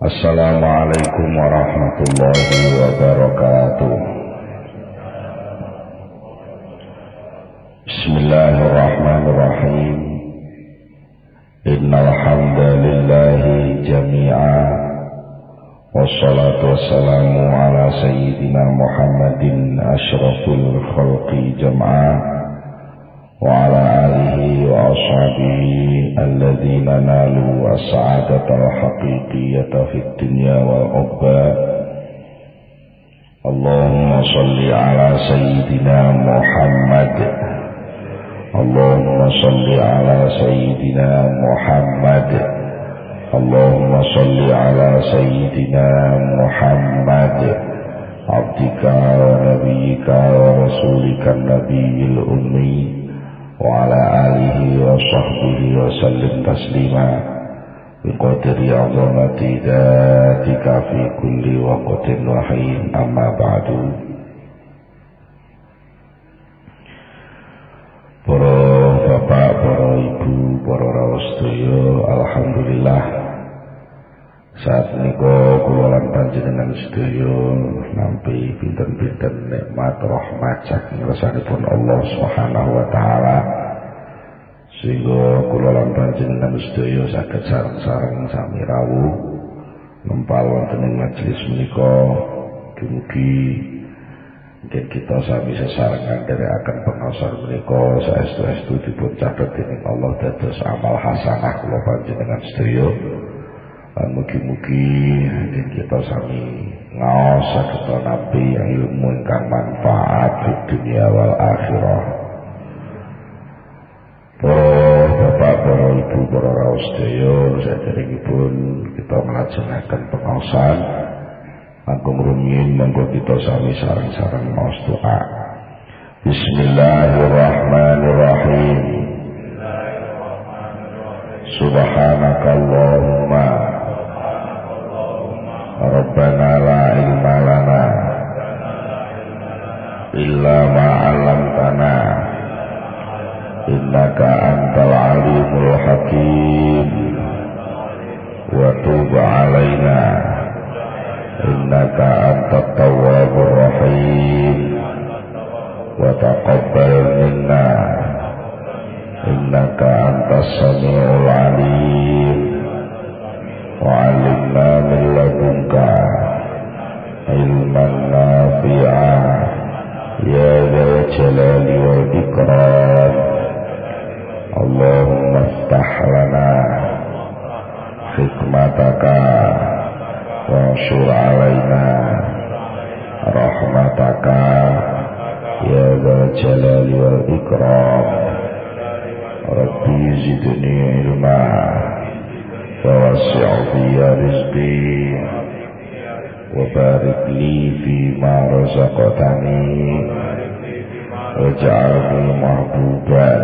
Assalamualaikum warahmatullahi wabarakatuh. Bismillahirrahmanirrahim. Innal hamdalillahi jami'a wassalatu wassalamu ala sayyidina Muhammadin asyrafil khalqi jam'a wa ala alihi wa ashabihi alladhina nalu as-sa'adatal haqiqiyyata fid dunya wal ukhra. Allahumma salli ala sayyidina Muhammad. Allahumma salli ala sayyidina Muhammad. Allahumma salli ala sayyidina Muhammad abdika wa nabiyyika wa rasulika nabiyil ummi wa ala alihi wa sahbihi wa sallim taslima biqadri azamati dhatika fi kulli waqtin wa hin, amma ba'du. Para bapak, para ibu, para rawuh sedaya, alhamdulillah saat menika kula lan panjenengan sedaya nampi pinten-pinten nikmat rahmat saking ngersanipun Allah Subhanahu wa taala, sehingga kula lan panjenengan sedaya saged sareng-sareng sami rawuh nempal wonten ing majelis menika. Mugi mungkin kita sami sesarengan nderekaken pengaosan menika saestu-estu dipun catet dening Allah dados amal hasanah kula panjenengan sedaya. Lan mugi-mugi kita sami ngaos saged nampi ilmu ingkang manfaat di dunia wal akhirah. Para bapak, para ibu, para rawuh sedaya, saderengipun kita nglajengaken pengaosan langkung rumiyin monggo kita sami sareng-sareng maos doa. Bismillahirrahmanirrahim. Subhanakallahumma Rabbana la ilma lana illa ma 'allamtana innaka antal alimul hakim wa tub 'alaina innaka antat tawwabur rahim wa taqabbal minna innaka antas samiul alim wa 'allimna min ladunka ilman nafi'an ya dzal jalali wal ikram. Allahumma iftah lana hikmataka wa anshur 'alaina rahmataka ya dzal jalali wal ikram. Rabbi zidni ilma wa wasi' fi rizqi wa barik li fi ma razaqtani waj'alni mahbuban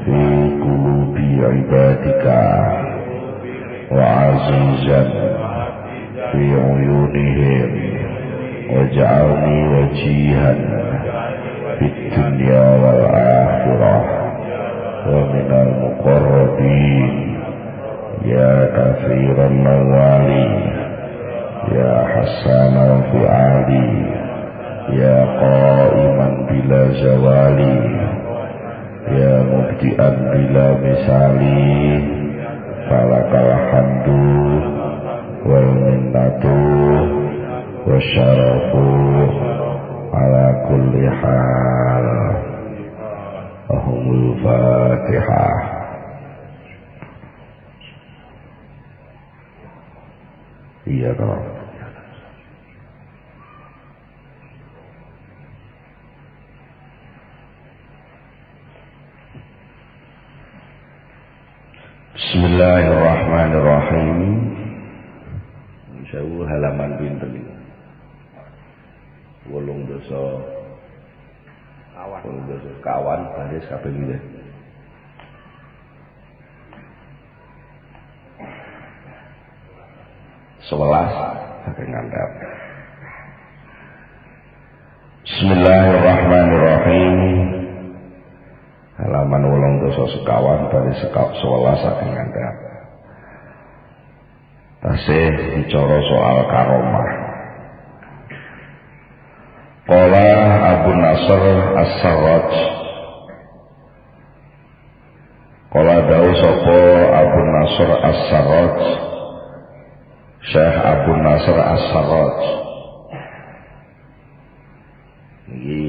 fi qulubi ibadika wa azizan fi uyunihim waj'alni wajihan fid dunya wal akhirah wa minal muqarrabin ya katsiran mawali ya hasanal fi'ali ya qaiman bila zawali ya mubdi'an bila misali falakal hamdu wal minnatu wasyarafu ala kulli hal. Ahumul Fatihah. Iya toh. Bismillahirrahmanirrahim. Insyaallah halaman pinten iki. 8 kawan baris kaping iki. Sewelas saking ngandhap. Bismillahirrahmanirrahim. Halaman 8 sekawan dari sekap 11 saking ngandhap. tasih bicara soal karomah. Qala Abu Nasr As-Sarraj, qala dawu sapa Abu Nasr As-Sarraj, Syekh Abu Nasr As-Sarraj iki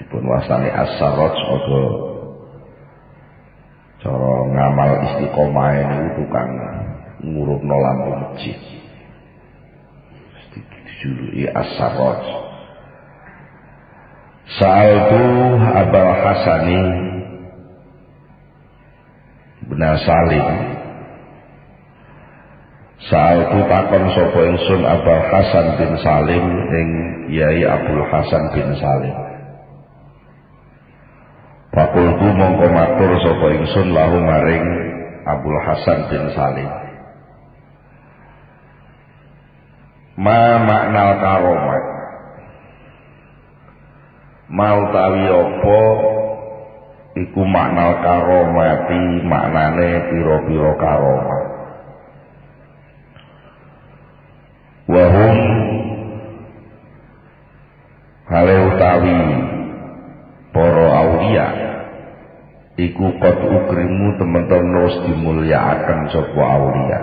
dipun wastani As-Sarraj mergo cara ngamal istiqomah niku tukang ngurupno lampu masjid. Dijuluki As-Sarraj. Sa'altu Abul Hasani bin Salim. Sa'altu takon sapa ingsun Abul Hasan bin Salim ing Kyai Abdul Hasan bin Salim. Fakultu mongko matur sapa ingsun lahu maring Abdul Hasan bin Salim. Ma makna karomah, mau tawi apa iku makna karomati, maknane pira-pira karomah. Wahum hale utawi para aulia iku qad ukrimu temen-temen wis dimulyakaken sapa aulia.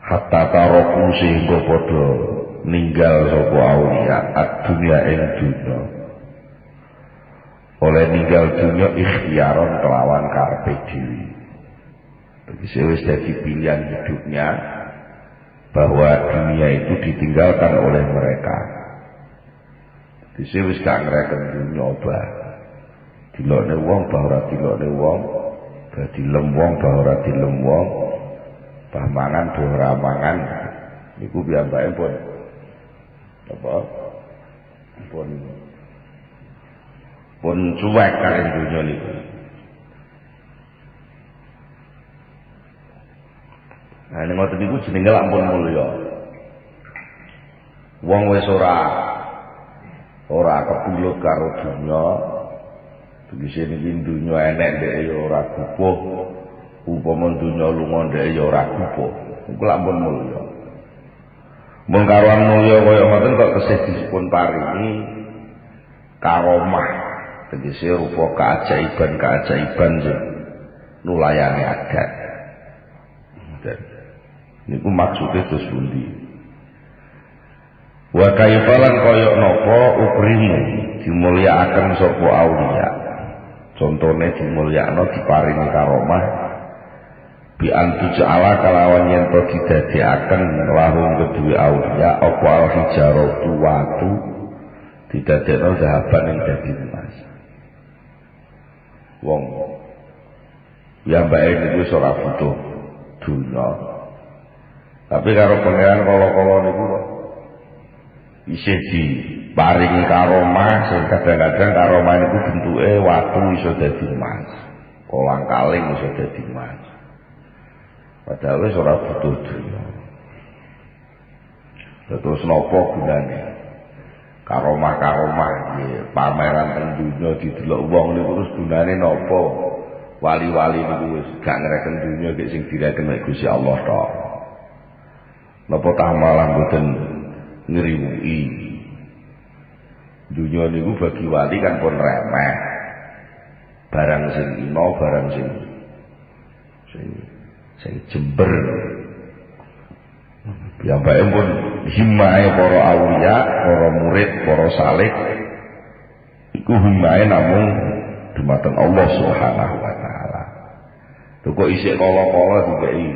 Hatta taroku sehingga padha ninggal sapa aulia ad-dunya ing dunya. Oleh ninggal dunya ikhtiaron kelawan karepe dhewe. Tegese wis dadi pilihan hidupnya bahwa dunia itu ditinggalkan oleh mereka. Tegese wis gak ngreken dunya obah. Dilokne wong bah ora dilokne wong, dadi lem wong bah ora dilem wong. Bah mangan ora mangan niku piyambake pun apa pun cuek karo dunya niku. Nah ning ngoten niku jenenge lampun mulya. Wong wis ora kepulut karo dunya. Tegese niki dunya enek ndek ya ora kupuh. Upama dunya lunga ndek ya ora kupuh. Iku lampun mulya. Mun karuan mulya kaya ngoten kok tesih dipun paringi karomah. Tegese rupa keajaiban sing nulayani adat. Niku maksude terus pundi? Wa kaifalan kaya napa ukrimu dimulyakaken sapa aulia. Contone dimulyakno diparingi karomah bi antu ja'ala kalawan yen to didadekaken lahum kedue aulia apa al-hijaratu watu didadekno zahaban ing dadi emas. Wong ya mbake niku wis ora butuh dunya. Tapi karo pangeran kala-kala niku isih diparingi karomah sing kadang-kadang karomah niku bentuke watu iso dadi emas, kolang-kaling iso dadi emas. Padahal wis ora butuh dunya. Terus napa gunane? Karomah-karomah iki pameran teng dunya didelok wong niku terus gunane napa? Wali-wali niku wis gak ngreken dunya nek sing direken mek Gusti Allah tok. Napa tah malah mboten ngriwuki. Dunya niku bagi wali kan pun remeh. Barang sing ino, barang sing jember. Piyambake pun himmahe para aulia, para murid, para salik iku himmahe namung dumateng Allah Subhanahu wa taala. Lho kok isih kala-kala dikeki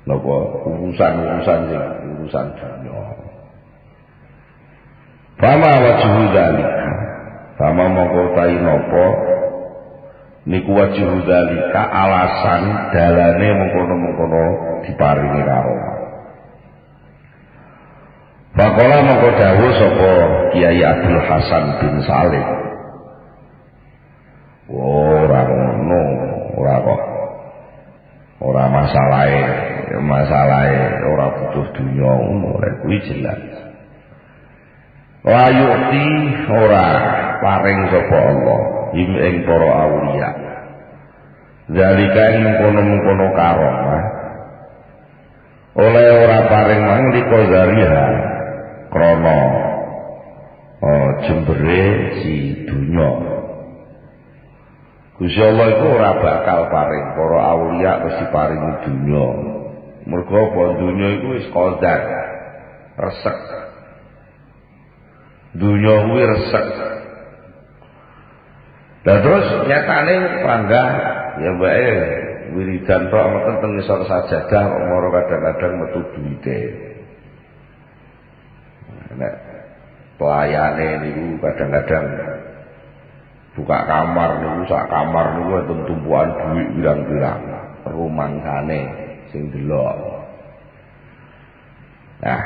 napa urusan dunya. Fama wajhu dzalika. Fama mongko tai napa niku wajhu dzalika alasan dalane mengkono-mengkono diparingi karomah. Faqala mongko dawuh sapa Kyai Abdul Hasan bin Salim. Ora ngono, ora kok. Ora masalahe ora butuh dunya ngono rek kuwi jelas. Layuti ora paring sapa Allah ing para aulia zalika ing mengkono-mengkono karomah oleh ora paring mang liko zariha krana jembere si dunya. Gusti Allah iku ora bakal paring para aulia wis diparingi dunya. Mergo apa dunya iku wis qadar, resek. Dunya kuwi resek. Dan terus nyatane panggah ya bae wiridan tok meten teng ngisor sajadah moro kadang-kadang metu duwite. Nek pelayane niku kadang-kadang buka kamar niku sak kamar niku enten tumpukan duit pirang-pirang rumangsane sing delok. Nah,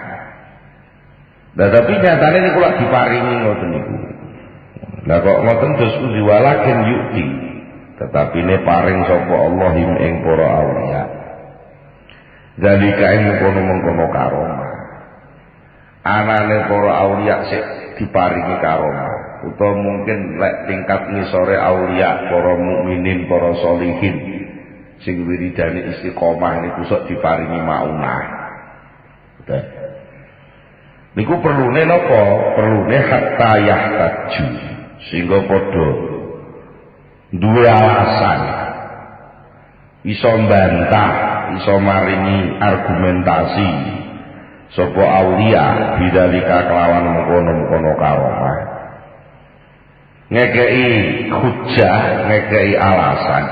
tapi nyatane niku lak diparingi ngoten niku. Lah kok ngoten terus diwalaken yukti, tetapi ne paring sapa Allah ing para auliya. Zalika ing mengkono-mengkono karomah. Anane para auliya sik diparingi karomah. Utawa mungkin lek tingkat ngisore auliya, para mukminin, para sholihin sing wiridane istiqomah niku sok diparingi maunah. Betul. Niku perlune napa? Perlune hatta yahtaju. Sehingga padha duwe alasan iso mbantah, iso maringi argumentasi sapa aulia bidzalika kelawan mengkono-mengkono karomah. Ngekei hujjah, ngekei alasan,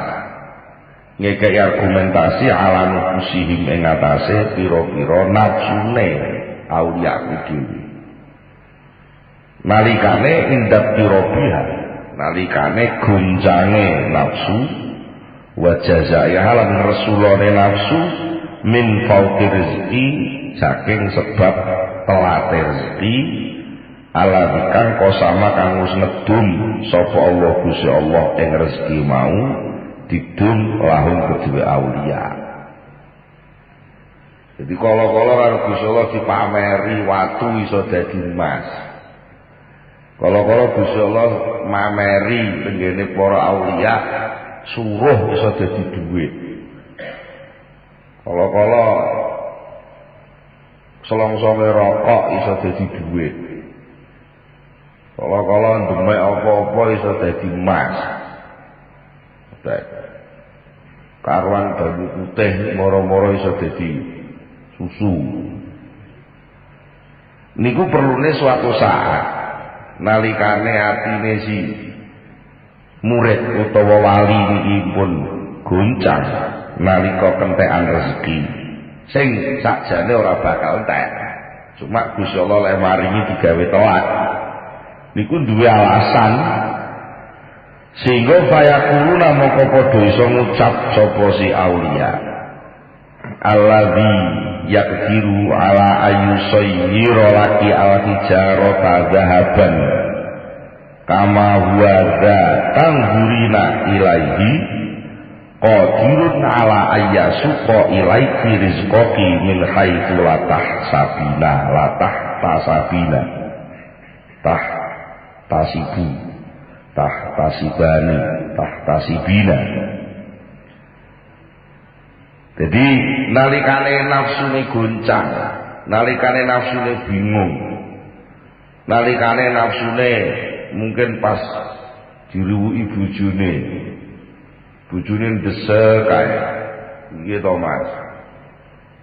ngekei argumentasi ala nufusihim ing atase pira-pira nafsune aulia kuwi. Nalikane indat pirobiha, nalikane gunjange nafsu wa jazaiha lan resulane nafsu min fauqi rezeki saking sebab telate rezeki ala kang kosama kang wis nedum sapa Allah Gusti Allah ing rezeki mau didum lahum kedue aulia. Jadi kala-kala karo Gusti Allah dipameri watu iso dadi emas. Kalau Gusti Allah mameri tenggene para aulia suruh iso dadi dhuwit. Kalau selongsonge rokok iso dadi dhuwit. Kalau demek apa-apa iso dadi emas. Karuan banyu putih moro-moro iso dadi susu. Niku perlune suatu saat nalikane atine si murid utawa wali niki pun goncang nalika kentekan rezeki sing sakjane ora bakal entek. Cuma Gusti Allah lek maringi digawe telat. Niku duwe alasan sehingga fayakuluna moko padha iso ngucap sapa si aulia. Alladzi yakdiru ala ayyusayyira laki al-hijarata zahaban kama huwa dza tanzurina ilaihi qadirun ala ayyasuqa ilaiki rizqaki min haitsu latah tasabina tah tasibu tah tasibani tah tasibina. Jadi nalikane nafsune goncang, nalikane nafsune bingung, nalikane nafsune mungkin pas diruwi bojone ndesek kae. Iki to Mas.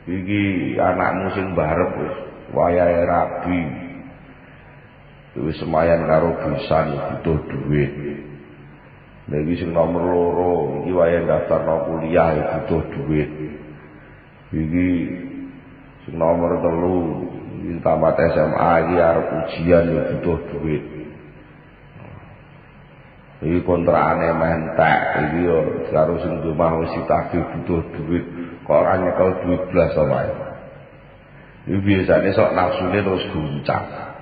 Iki anakmu sing barep wis wayahe rabi. Wis semayan karo pisan butuh duit. Lagi sing nomor loro iki wayahe daftarno kuliah butuh duit. Iki sing nomor 3 iki tamat SMA iki arep ujian butuh duit. Iki kontrakane mentek iki yo karo sing omah wis ditagih butuh duit kok ora nyekel duit blas to wae. Iki biasane sok nafsune terus guncang.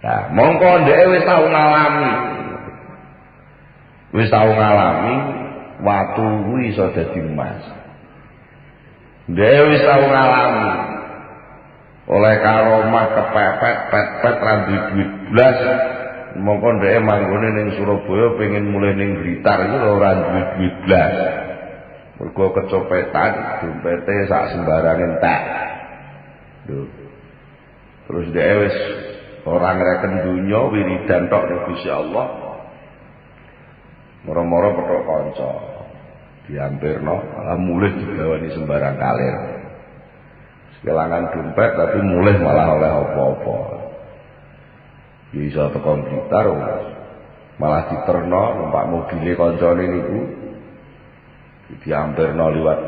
Nah, mongko ndeke wis tau ngalami. Wis tau ngalami watu kuwi iso dadi emas. Ndeke wis tau ngalami oleh karomah kepepet pet-pet ra duwe duit blas mongko dhek manggone ning Surabaya pengen mulih ning Blitar iku ora duwe blas. Mergo kecopetan dompete sak sembarang entek. Lho. Terus dhek wis ora ngreken donya wiridan tok ning Gusti Allah. Moro-moro petok kanca. Diampirno malah mulih digawani sembarang kalir. Kelangan dompet tapi mulih malah oleh apa-apa. Ya iso tekan Blitar malah diterno numpak mobile kancane niku diampirno liwat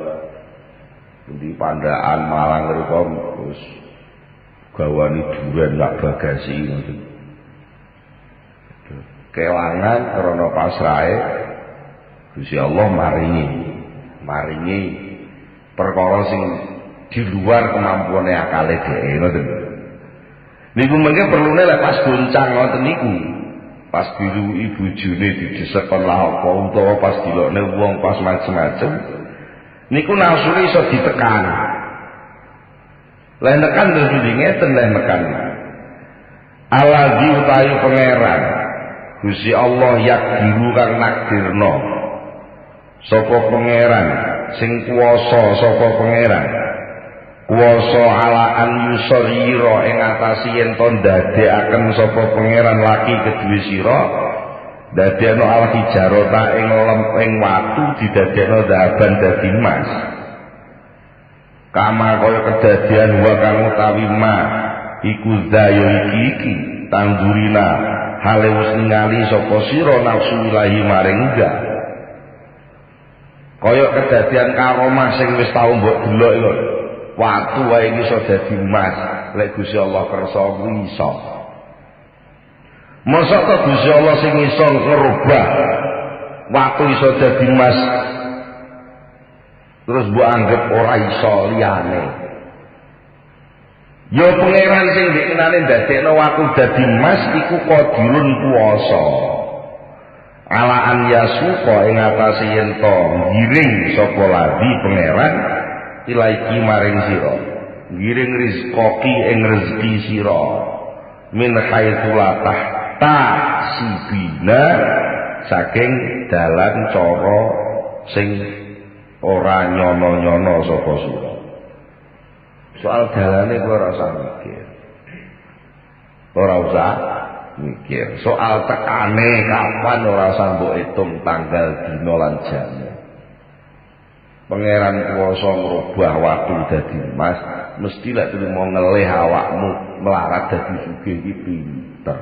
di Pandaan Malang mriku terus gawani duren lak bagasi ngoten. Kelangan karena pasrahe Gusti Allah maringi perkara sing di luar kemampuane akale dhewe ngoten. Niku mengke perlune lek pas goncang ngoten niku. Pas diluwi bojone didesek kon lah apa utawa pas dilokne wong pas macem-macem niku nafsune iso ditekan. Lek nekan terus ngeten lek nekan. Alladzi utawi pangeran Gusti Allah yakdiru kang nakdirno. Sapa pangeran sing kuwasa sapa pangeran kuwasa alaan yusarira ing atase yen to ndadekaken sapa pangeran laki kedue sira dadekno al-hijarata ing watu didadekno dhahaban dadi emas kama kaya kedadian wa kang utawi ma iku zayo iki tanggurina hale wis ningali sapa sira nafsu ilahi maring enggak kaya kedadian karomah sing wis tau mbok delok iku watu wae iso dadi emas lek Gusti Allah kersa kuwi iso. Mosok to Gusti Allah sing iso ngerubah watu iso dadi emas terus mbok anggap ora iso liyane. Ya pangeran sing dikenane ndadekno watu dadi emas iku qadirun kuwasa. Alaan yasuka ing atase yen to ngiring sapa ladi pangeran ilaiki maring sira ngiring rizqoki ing rezeki sira min haitsulatah ta sibina saking dalan cara sing ora nyono-nyono sapa sira soal dalane kowe ora usah mikir ora usah mikir soal tekane kapan ora usah mbok hitung tanggal dina lan jam. Pangeran kuwasa ngrubah watu dadi emas mesti lek mau ngelih awakmu melarat dadi sugih iki pinter.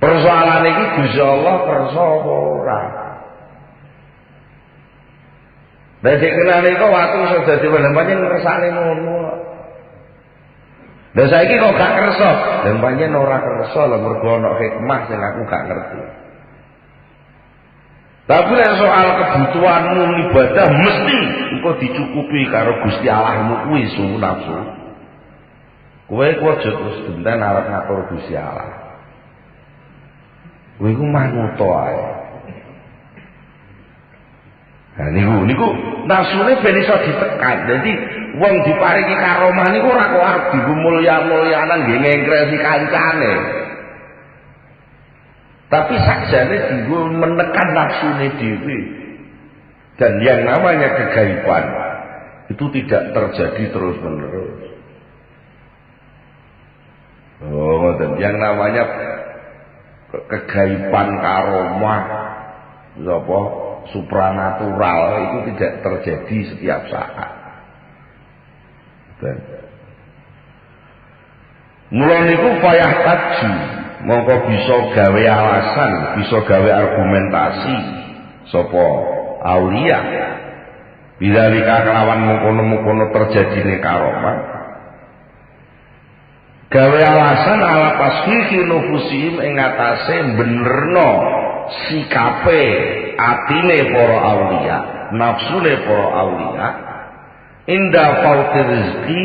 Persoalan iki Gusti Allah kersa apa ora? Dadi kenane kok watu iso dadi pancen kersane ngono. Lah saiki kok gak kersa, lan pancen ora kersa lho mergo ana hikmah sing aku gak ngerti. Tapi soal kebutuhanmu ibadah mesti engko dicukupi karo Gusti Allahmu kuwi su nafsu. Kowe aja terus benten arep ngatur Gusti Allah. Kowe iku manut ae. Nah niku nafsune ben iso ditekan. Dadi wong diparingi karomah niku ora kok arep dimulya-mulyanan nggih ngengkresi kancane. Tapi sakjane dienggo menekan nafsune dhewe. Dan yang namanya kegaiban itu tidak terjadi terus-menerus. Oh, dan yang namanya kegaiban karomah apa supranatural itu tidak terjadi setiap saat. Dan mulai niku payah taji mongko bisa gawe alasan, bisa gawe argumentasi sapa aulia bidzalika kelawan mengkono-mengkono terjadine karomah gawe alasan ala tasfihi nufusihim ing atase benerno sikape atine para aulia nafsune para aulia inda fauti rezeki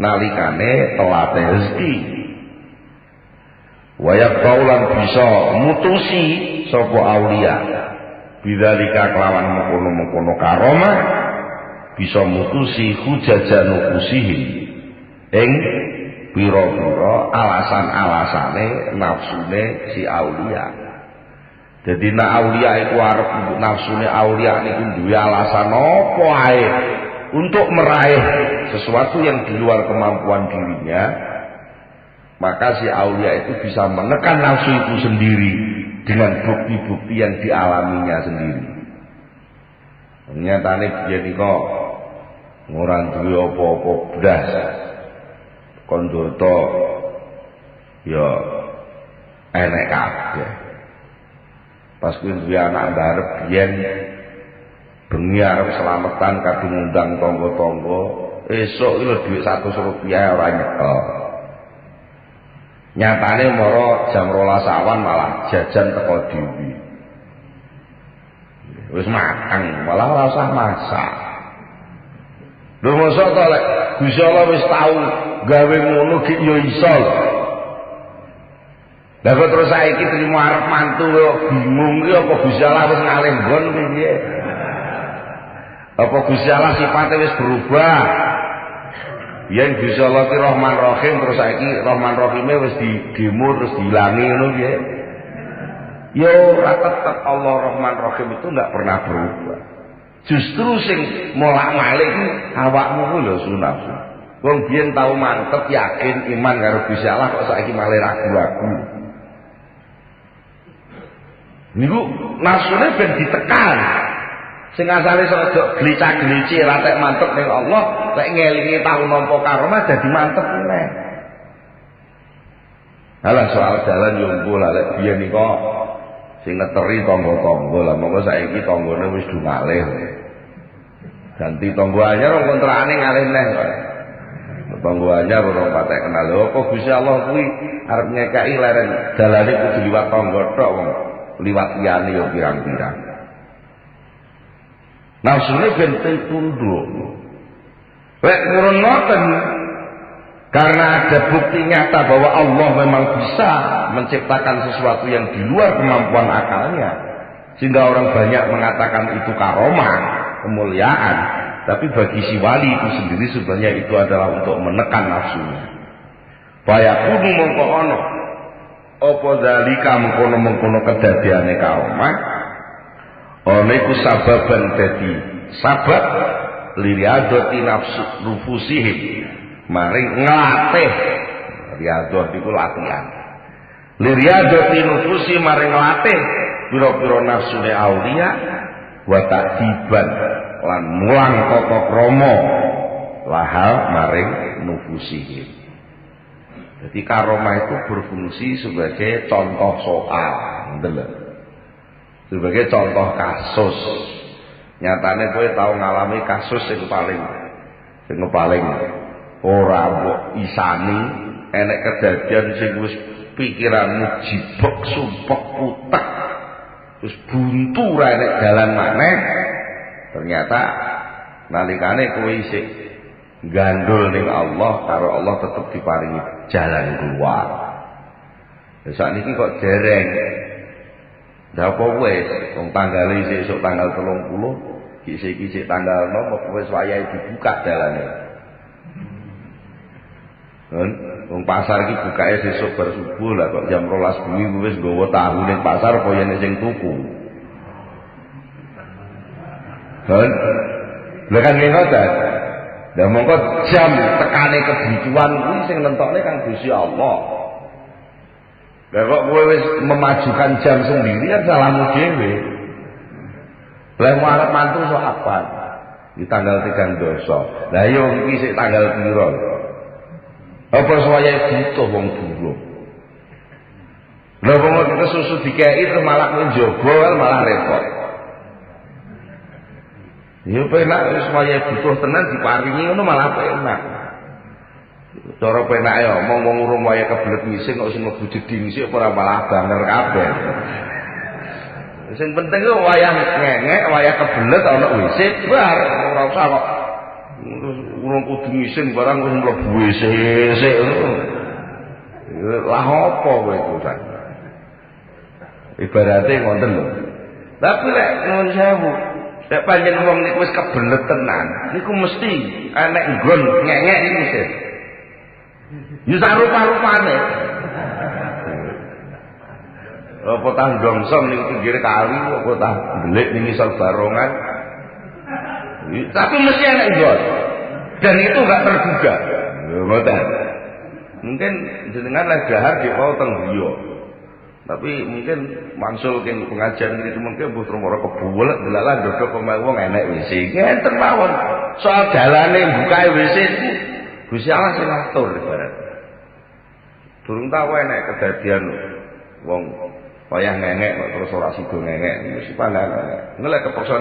nalikane telate rezeki wayak kaulan bisa mutusi sapa aulia bidzalika kelawan mengkono-mengkono karomah bisa mutusi hujajan nufusihim ing pira-pira alasan-alasane nafsune si aulia. Jadi nek aulia iku arep nafsune aulia niku duwe alasan apa ae untuk meraih sesuatu yang di luar kemampuan dirinya, maka si aulia itu bisa menekan nafsu itu sendiri dengan bukti-bukti yang dialaminya sendiri. Nyatane biyen kok ora duwe apa-apa blas. Kondoto ya enek kabeh. Pas kuwi duwe anak ngarep biyen bengi arep slametan kadung ngundang tangga-tangga, esuk iki lho dhuwit 100 rupiah ora nyekel. Nyatane mara jam 12 awan malah jajan teko dhewe. Wis makan, malah ora usah masak. Lho mosok to lek Gusti Allah wis tau gawe ngono ki yo iso. Lah kok terus saiki trimo arep mantu kok bingung ki apa Gusti Allah wis ngalih nggon piye? Apa Gusti Allah sifate wis berubah? Yen Gusti Allah ki Rahman Rahim terus saiki Rahman Rahime wis didemo terus diilangi ngono piye? Yo ora tetep Allah Rahman Rahim itu enggak pernah berubah. Justru sing molak-malik iki awakmu ku lho sunafsu. Wong biyen tau mantep yakin iman karo Gusti Allah kok saiki malah ragu-ragu. Niku nafsune ben ditekan. Sing asale sok glicak-glici ra tek mantep ning Allah, lek ngelingi tau nampa karomah dadi mantep meneh. Halah soal dalan yo engko lah lek biyen nika sing ngeteri tangga-tangga lah monggo saiki tanggane wis du ngalih. Ganti tangga anyar wong kontrakane ngalih neh kok. Tangga anyar ora patek kenal. Lho apa Gusti Allah kuwi arep ngekeki leren dalane kudu liwat tangga tok wong. Liwat liyane yo pirang-pirang. Nafsune ben tunduk. Lek ngurun ngoten karena ada bukti nyata bahwa Allah memang bisa menciptakan sesuatu yang di luar kemampuan akalnya, sehingga orang banyak mengatakan itu karomah, kemuliaan. Tapi bagi si wali itu sendiri sebenarnya itu adalah untuk menekan nafsunya. Fayakunu mongko ono apa zalika mengkono-mengkono kedadiane karomah ana iku sababan dadi sabab liriadati nafsu nufusihim maring nglatih riyadhah iku latihan liriadati nufusi maring nglatih pira-pira nafsune aulia wa ta'diban lan mulang tata krama lahal maring nufusihim. Jadi karomah itu berfungsi sebagai contoh soal, sebagai contoh kasus. Nyatane kowe tau ngalami kasus sing paling ora mbok isani, enek kedadian sing wis pikiranmu jibek sumpek putek terus buntu ra enek dalan maneh. Ternyata nalikane kowe isih gandul ning Allah karo Allah tetep diparingi jalan keluar. Sakniki kok dereng. Lah apa wis wong tanggale isih tanggal 30, isih tanggal 6 wis wayahe dibuka dalane. Wong pasar iki bukake sesuk bar subuh lah kok jam 12 bengi wis nggawa tahu ning pasar apa yen sing tuku. Lha kan ngoten. Lah mongko jam tekane kebutuhan kuwi sing nentokne kan Gusti Allah. Lah kok kowe wis memajukan jam sendiri kan salahmu dhewe. Lah arep mantu sok apa? Di tanggal 3 dosa. Lah yo iki sik tanggal piro? Apa suwayahe butuh wong buruk. Lah wong kesusu dikeki terus malah njogo malah repot. Ya penak wis wayahe butuh tenan diparingi ngono malah penak. Cara penake omong wong urung wayahe kebelet ngising kok sing mlebu jeding sik ora malah banger kabeh. Sing penting ku wayah ngengek, wayah kebelet ana WC bar ora usah kok urung kudu ngising barang wis mlebu WC sik ngono. Lah apa kowe iku sak? Ibarate ngoten lho. Tapi lek nuwun sewu nek pancen wong niku wis kebelet tenan, niku mesti enek nggon ngek-ngek niku sih. Ya sak rupa-rupane. Apa tah ndongson ning pinggir kali, apa tah ndelik ning isor barongan. Tapi mesti enak nggon. Dan itu enggak terduga. Ya ngoten. Mungkin jenengan lek dahar di mau teng griya. Tapi mungkin mangsul kene pengajian iki mungkin mbuh tromoro kebulet delalah ndodok pemain wong enek WC. Ngenten mawon. Soal dalane bukae WC iku Gusti Allah sing ngatur ibarat. Durung tau enek kedadian wong wayah ngengek kok terus ora sida ngengek mesti panen. Ngelek kepeksa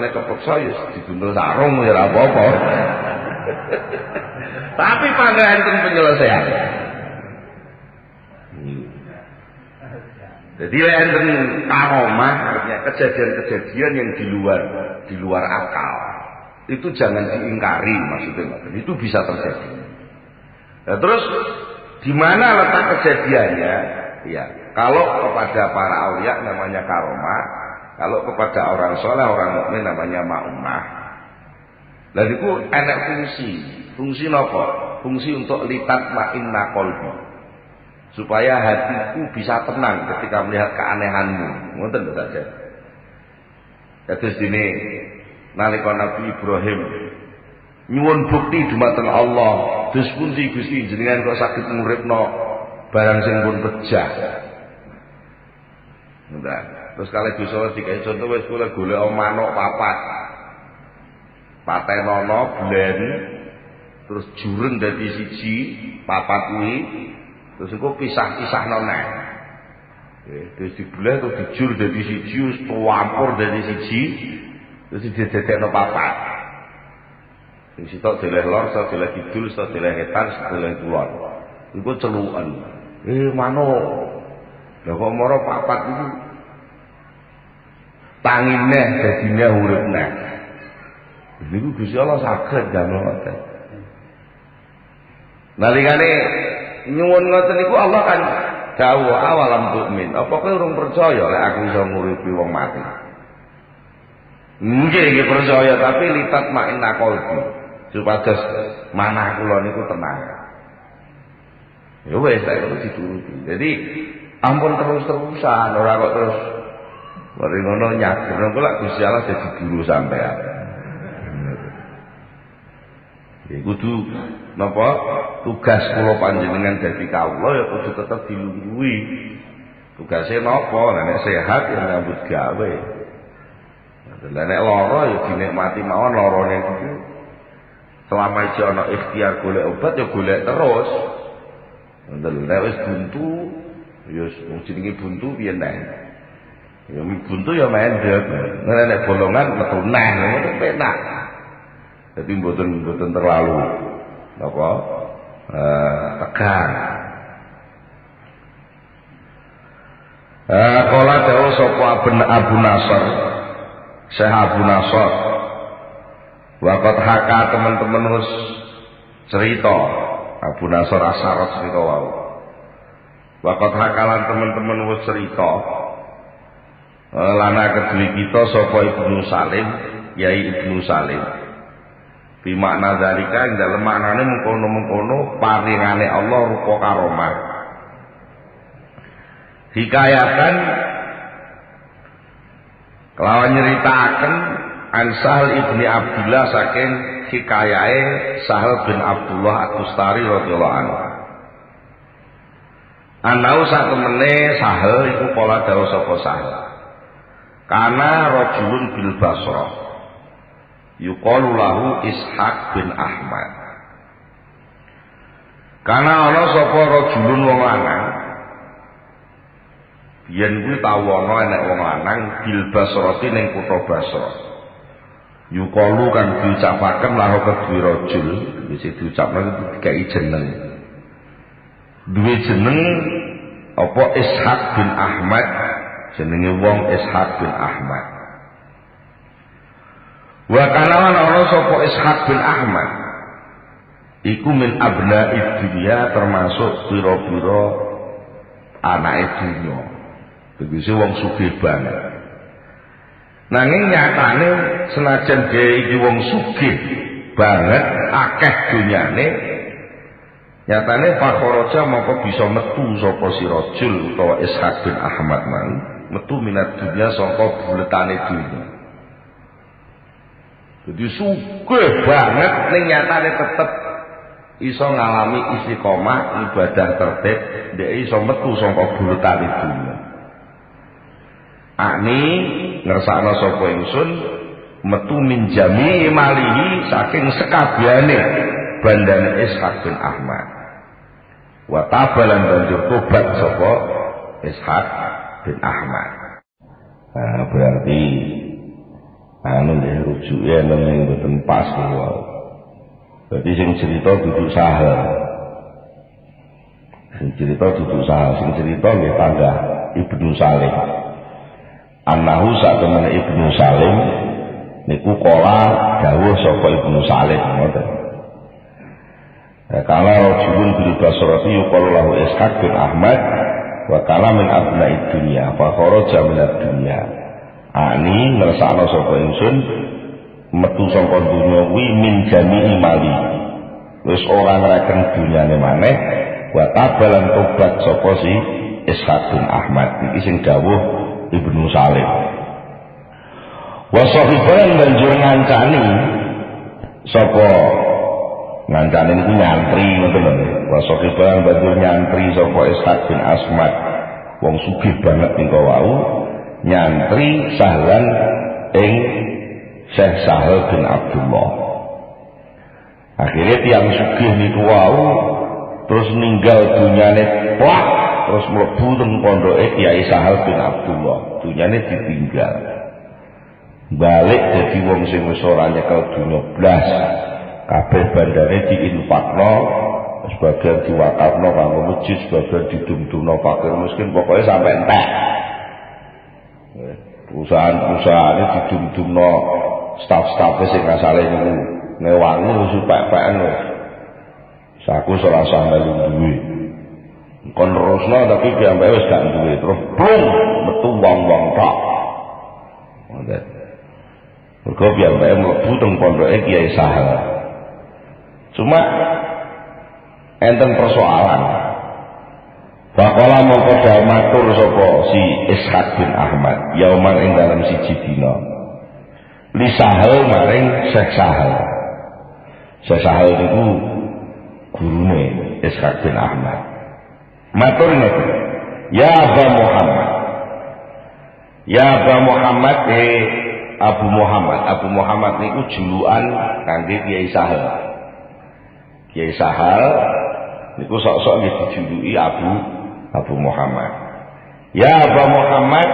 ya dibuntul sarung ya ora apa-apa. Tapi pangaenten penyelesaian. Jadi enten karomah artinya kejadian-kejadian yang di luar akal. Itu jangan diingkari maksudnya. Itu bisa terjadi. Nah, terus di mana letak kejadiannya? Ya, kalau kepada para aulia namanya karomah, kalau kepada orang soleh, orang mukmin namanya ma'umah. Lalu itu enak fungsi apa? Fungsi untuk litat ma'inna qalbi. Supaya hatiku bisa tenang ketika melihat keanehanmu. Ngoten saja. Terus dene nalika Nabi Ibrahim nyuwun bukti dumateng Allah, dus pundi Gusti jenengan kok saged nguripno barang sing pun pejah. Nah, terus kali dosa dikai contoh wis kula golek manuk papat. Patenono bleni terus jureng dadi siji papat kuwi. Terus iku pisah-pisahno neh. Terus dibelah terus dijur dadi siji, wis tuampur dadi siji, terus didadekno papat. Sing sitok deleh lor, sitok deleh kidul, sitok deleh wetan, sitok deleh kulon. Iku celukan. Manuk. Lah kok mara papat iku tangine dadine urip neh. Niku Gusti Allah saged damel ngoten. Nalikane nyuwun ngoten niku Allah kan dawuh awalam mukmin. Apa kowe urung percaya lek aku iso nguripi wong mati? Nggih percaya tapi litat ma'inna qalbi. Supados manah kula niku tenang. Ya wis tak terus dituruti. Jadi ampun terus-terusan ora kok terus mari ngono nyagur kula Gusti Allah dadi guru sampean. Ya kudu napa tugas kula panjenengan dadi kawula ya kudu tetep dilungguhi. Tugase napa? Nek sehat ya nyambut gawe. Nek lara ya dinikmati mawon larane iku. Selama iki ana ikhtiar golek obat ya golek terus. Nek wis buntu ya wong jenenge buntu piye neh. Ya buntu ya mendhet. Nek bolongan metu neh ngono penak. Jadi mboten terlalu apa tegang. Kala dawuh sapa Abu Nasr, Syekh Abu Nasr. Waqat haka teman-teman wis cerita Abu Nasr Asyarat cerita wae. Waqat hakalan teman-teman wis cerita lana kedue kita sapa Ibnu Salim, Yai Ibnu Salim. Bi makna dalika ing dalem maknane mengkono-mengkono paringane Allah rupa karomah. Hikayatan kelawan nyeritaken an Sahal ibni Abdullah saking hikayahe Sahal bin Abdullah At-Tustari radhiyallahu anhu. Anau satemene Sahal iku kala dawuh sapa Sahal. Kana rajulun bil Basrah yuqalu lahu Ishaq bin Ahmad. Karena ana sapa rajulun wong lanang. Biyen kuwi tau ana enek wong lanang bil Basrati ning kutha Basra. Yuqalu kan diucapaken lahu kedue rajul, wis diucapno dikai jeneng. Duwe jeneng apa Ishaq bin Ahmad, jenenge wong Ishaq bin Ahmad. Wa kalawan ana sapa Ishaq bin Ahmad iku min abna'id dunya termasuk pira-pira anake dunya. Tegese wong sugih banget. Nanging nyatane senajan dhewe iki wong sugih banget akeh dunyane Nyatane fakhoroja mongko bisa metu sapa si rajul utawa Ishaq bin Ahmad man metu minat dunya saka buletane dunya. Jadi sugih banget ning nyatane tetep iso ngalami istiqomah ibadah tertib, dhek iso metu saka buletane dunya. Ani ngersakno sapa ingsun metu min jami'i malihi saking sekabehane bandane Ishaq bin Ahmad. Wa tabalan banjur tobat sapa Ishaq bin Ahmad. Nah, berarti nggih rujuke nang mboten pas kuwi. Dadi sing cerita duduk sahel. Sing cerita nggih tangga Ibnu Salim. Annahu sak temene Ibnu Salim niku kala dawuh saka Ibnu Salim ngoten. Kala rajulun bil basrati yuqalu lahu Ishaq bin Ahmad wa kala min abna'i dunya fa kharaja min ad-dunya. Ani ngersakno sapa ingsun metu saka dunya kuwi min jami'i mali. Wis ora ngreken dunyane maneh wa tabalan tobat sapa si Ishaq bin Ahmad iki sing dawuh Ibnu Salim. Wa sahiban banjur ngancani sapa ngancani niku nyantri ngoten lho. Wa sahiban banjur nyantri sapa Ishaq bin Ahmad wong sugih banget niku wau nyantri Sahlan ing Syekh Sahal bin Abdullah. Akhirnya tiang sugih niku wau terus ninggal dunyane plak terus mlebu teng pondoke Kiai Sahal bin Abdullah. Dunyane ditinggal. Balik dadi wong sing wis ora nyekel dunya blas. Kabeh bandane diinfakno, sebagian diwakafno kanggo masjid, sebagian didum-dumno fakir miskin, pokoknya sampai entek. Perusahaan-perusahaane didum-dumno staf-stafe sing asale niku ngewangi wis pek-peken wis. Saku ora sampe duwe. Kon terusno tapi piyambake wis gak duwe, terus blung metu wong-wong tok. Ngoten. Mergo piyambake mlebu teng pondoke Kiai Sahal. Cuma enten persoalan. Bakala mongko matur sapa si Ishaq bin Ahmad yauman ing dalem siji dina. Li Sahal maring Syekh Sahal. Syekh Sahal niku gurune Ishaq bin Ahmad. Matur ngeten. Ya Aba Muhammad. Ya Aba Muhammad Abu Muhammad. Abu Muhammad niku julukan kangge Kiai Sahal. Kiai Sahal niku sok-sok nggih dijuluki Abu Muhammad. Ya Abu Muhammad,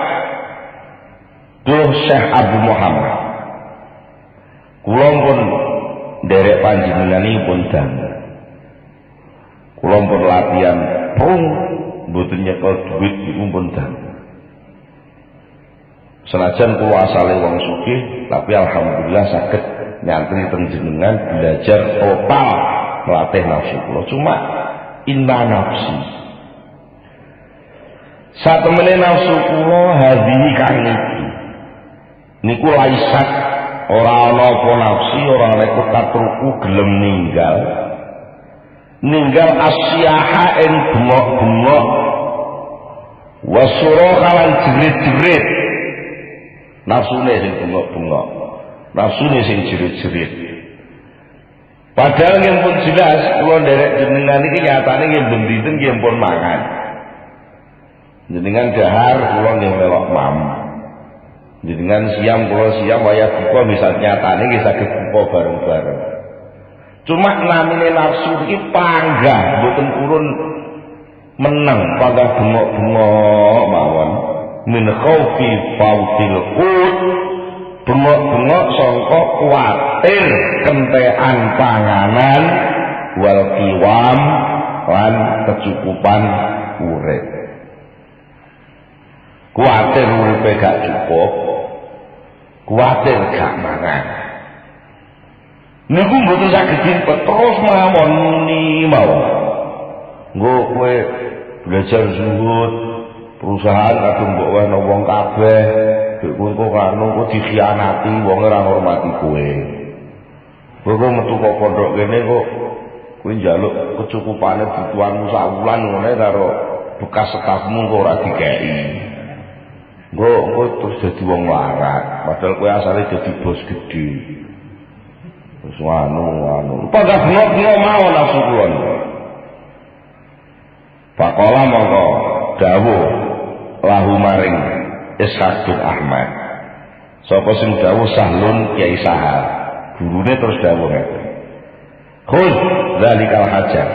duh Syekh Abu Muhammad. Kula pun nderek panjenenganipun damel. Kula pun latihan prung mboten nyekel duit niku pun damel. Senajan kula asale wong sugih, tapi alhamdulillah saged nyantri teng jenengan belajar total melatih nafsu kula. Cuma inna nafsi satemene nafsu kula hadhihi kang niku laisat ora ana apa nafsi ora ana katruku gelem ninggal asyaha ing bengok-bengok wasura kalan jerit-jerit nafsune sing bengok-bengok nafsune sing jerit-jerit. Padahal yang pun jelas, kalau derek jenengan ini nyatanya yang benditen yang pun mangan. Jenengan dahar, kalau yang melok mam. Jenengan siam, kalau siam, wayah buka, misal nyatanya bisa kebuka bareng-bareng. Cuma namanya nafsu ini panggah, bukan urun menang, panggah bengok-bengok mawon. Min khawfi fautil qut. Bengok-bengok sangka kuatir kentekan panganan wal kiwam lan kecukupan urip. Kuatir uripe gak cukup, kuatir gak mangan. Niku mboten saged dipet terus mawon muni mawon. Nggo kowe belajar zuhud, perusahaan kadung mbok wehno wong kabeh. Kowe kok karo dikhianati wong ora ngurmati kowe. Kowe metu kok pondok kene kok kowe njaluk kecukupane butuhanmu sawulan ngene karo bekas stafmu kok ora dikeki. Engko terus dadi wong larat, padahal kowe asale dadi bos gedhe. Wis anu. Padha bengok mau nafsu kula. Faqala mongko dawuh lahu maring Ishaq bin Ahmad. Sapa sing dawuh Sahlun Kiai Sahal. Gurune terus dawuh ngene. Khul zalikal hajar.